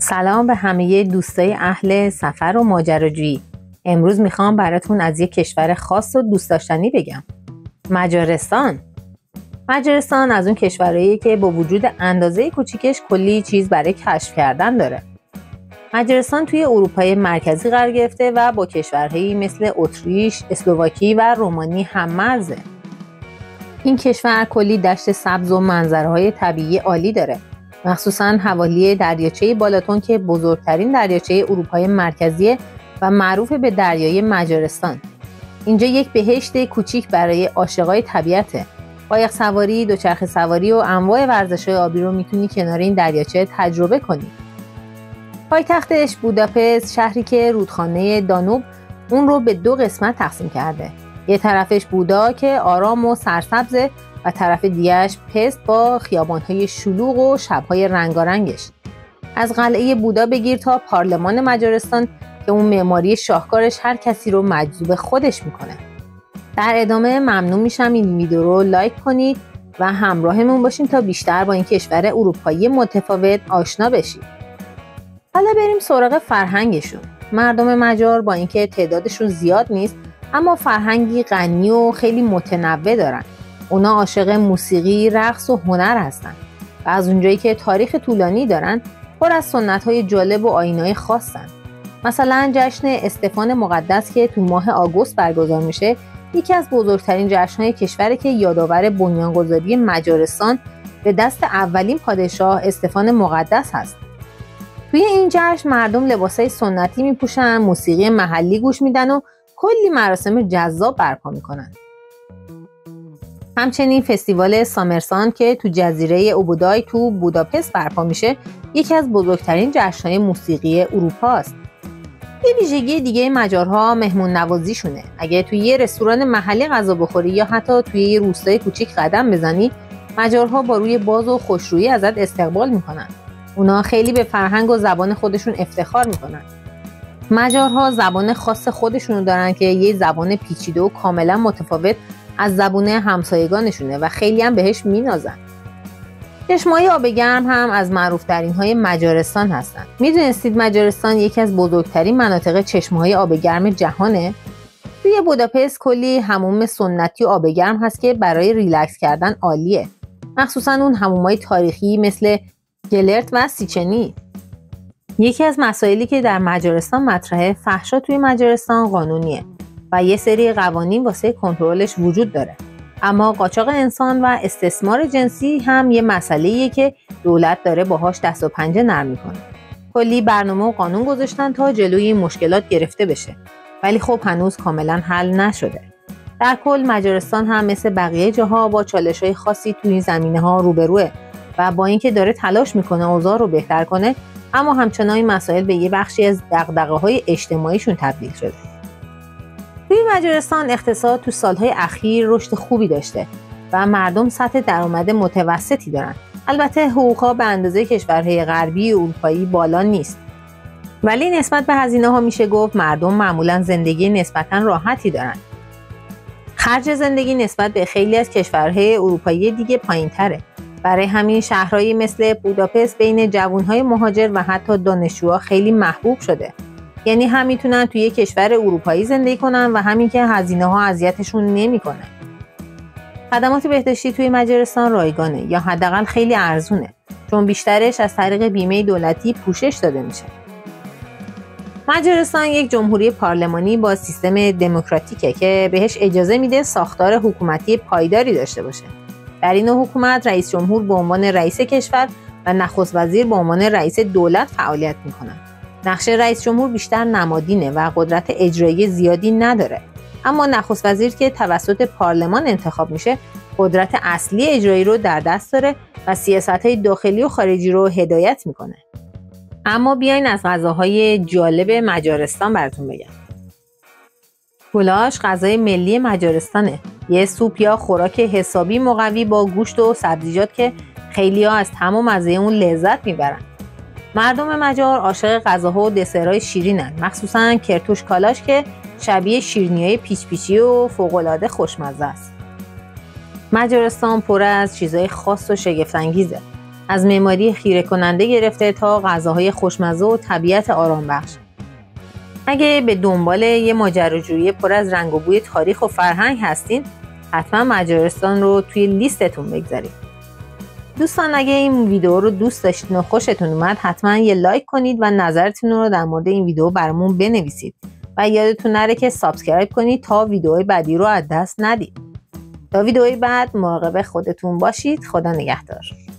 سلام به همه دوستای اهل سفر و ماجراجویی. امروز میخوام براتون از یک کشور خاص و دوست داشتنی بگم. مجارستان از اون کشورهاییه که با وجود اندازه کوچیکش کلی چیز برای کشف کردن داره. مجارستان توی اروپای مرکزی قرار گرفته و با کشورهایی مثل اتریش، اسلواکی و رومانی هم‌مرزه. این کشور کلی دشت سبز و منظره‌های طبیعی عالی داره. مخصوصاً حوالی دریاچه بالاتون که بزرگترین دریاچه اروپای مرکزی و معروف به دریای مجارستان. اینجا یک بهشت کوچیک برای عاشقای طبیعته. قایق سواری، دوچرخه سواری و انواع ورزش‌های آبی رو میتونی کنار این دریاچه تجربه کنی. پایتختش بوداپست، شهری که رودخانه دانوب اون رو به دو قسمت تقسیم کرده. یه طرفش بودا که آرام و سرسبزه و طرف دیگه‌اش پست با خیابان‌های شلوغ و شب‌های رنگارنگش. از قلعه بودا بگیر تا پارلمان مجارستان که اون معماری شاهکارش هر کسی رو مجذوب خودش میکنه. در ادامه ممنون میشم این ویدیو رو لایک کنید و همراهمون باشین تا بیشتر با این کشور اروپایی متفاوت آشنا بشید. حالا بریم سراغ فرهنگشون. مردم مجار با اینکه تعدادشون زیاد نیست اما فرهنگی غنی و خیلی متنوع دارن. اونا عاشق موسیقی، رقص و هنر هستن و از اونجایی که تاریخ طولانی دارن پر از سنت‌های جالب و آیین‌های خاصن. مثلا جشن استفان مقدس که تو ماه آگوست برگزار میشه یکی از بزرگترین جشن‌های کشوره که یادآور بنیانگذاری مجارستان به دست اولین پادشاه استفان مقدس هست. توی این جشن مردم لباسای سنتی میپوشن، موسیقی محلی گوش میدن و کلی مراسم جذاب برپا میکنن. همچنین فستیوال سامرسان که تو جزیره اوبودای تو بوداپست برپا میشه یکی از بزرگترین جشن‌های موسیقی اروپا است. یه ویژگی دیگه مجارها مهمون نوازیشونه. اگه توی یه رستوران محلی غذا بخوری یا حتی توی یه روستای کوچیک قدم بزنی، مجارها با روی باز و خوشرویی ازت استقبال میکنن. اونا خیلی به فرهنگ و زبان خودشون افتخار میکنن. مجارها زبان خاص خودشونو دارن که یه زبان پیچیده و کاملا متفاوت از زبون همسایگانشونه و خیلی هم بهش مینازن. چشمه‌های آب گرم هم از معروف‌ترین های مجارستان هستن. میدونستید مجارستان یکی از بزرگترین مناطق چشمه‌های آب گرم جهانه؟ توی بوداپست کلی حموم سنتی و آب گرم هست که برای ریلکس کردن عالیه. مخصوصا اون حموم‌های تاریخی مثل گلرت و سیچنی. یکی از مسائلی که در مجارستان مطرحه، فحشا توی مجارستان قانونیه و یه سری قوانین واسه کنترلش وجود داره. اما قاچاق انسان و استثمار جنسی هم یه مسئله‌ایه که دولت داره باهاش دست و پنجه نرم میکنه. کلی برنامه و قانون گذاشتن تا جلوی این مشکلات گرفته بشه. ولی خب هنوز کاملا حل نشده. در کل مجارستان هم مثل بقیه جاها با چالش‌های خاصی توی این زمینه‌ها روبروه و با اینکه داره تلاش میکنه اوضاع رو بهتر کنه، اما همچنان این مسائل به یه بخشی از دغدغه‌های اجتماعیشون تبدیل شده. توی مجارستان اقتصاد تو سالهای اخیر رشد خوبی داشته و مردم سطح درآمد متوسطی دارن. البته حقوق‌ها به اندازه کشورهای غربی و اروپایی بالا نیست. ولی نسبت به هزینه‌ها میشه گفت مردم معمولاً زندگی نسبتاً راحتی دارن. خرج زندگی نسبت به خیلی از کشورهای اروپایی دیگه پایین‌تره. برای همین شهرهایی مثل بوداپست بین جوانهای مهاجر و حتی دانشجوها خیلی محبوب شده. یعنی هم میتونن توی کشور اروپایی زندگی کنن و همین که هزینه‌ها اذیتشون نمی‌کنه. خدمات بهداشتی توی مجارستان رایگانه یا حداقل خیلی ارزونه، چون بیشترش از طریق بیمه دولتی پوشش داده میشه. مجارستان یک جمهوری پارلمانی با سیستم دموکراتیکه که بهش اجازه میده ساختار حکومتی پایداری داشته باشه. در این حکومت رئیس جمهور به عنوان رئیس کشور و نخست وزیر به عنوان رئیس دولت فعالیت میکنن. نقش رئیس جمهور بیشتر نمادینه و قدرت اجرایی زیادی نداره. اما نخست وزیر که توسط پارلمان انتخاب میشه، قدرت اصلی اجرایی رو در دست داره و سیاست‌های داخلی و خارجی رو هدایت میکنه. اما بیاین از غذاهای جالب مجارستان براتون بگم. گولاش غذای ملی مجارستانه. یه سوپ یا خوراک حسابی مقوی با گوشت و سبزیجات که خیلی‌ها از طعم و مزه اون لذت میبرن. مردم مجار عاشق غذاها و دسرهای شیرینن، مخصوصا کرتوش کالاش که شبیه شیرینی‌های پیچ پیچی و فوق‌العاده خوشمزه است. مجارستان پر از چیزای خاص و شگفت‌انگیزه. از معماری خیره کننده گرفته تا غذاهای خوشمزه و طبیعت آرام بخش. اگه به دنبال یه ماجراجویی پر از رنگ و بوی تاریخ و فرهنگ هستین، حتما مجارستان رو توی لیستتون بگذارید. دوستان اگه این ویدیو رو دوست داشتین و خوشتون اومد، حتما یه لایک کنید و نظرتون رو در مورد این ویدیو برامون بنویسید و یادتون نره که سابسکرایب کنید تا ویدیوهای بعدی رو از دست ندید. تا ویدیوهای بعد مراقب خودتون باشید. خدا نگهدار.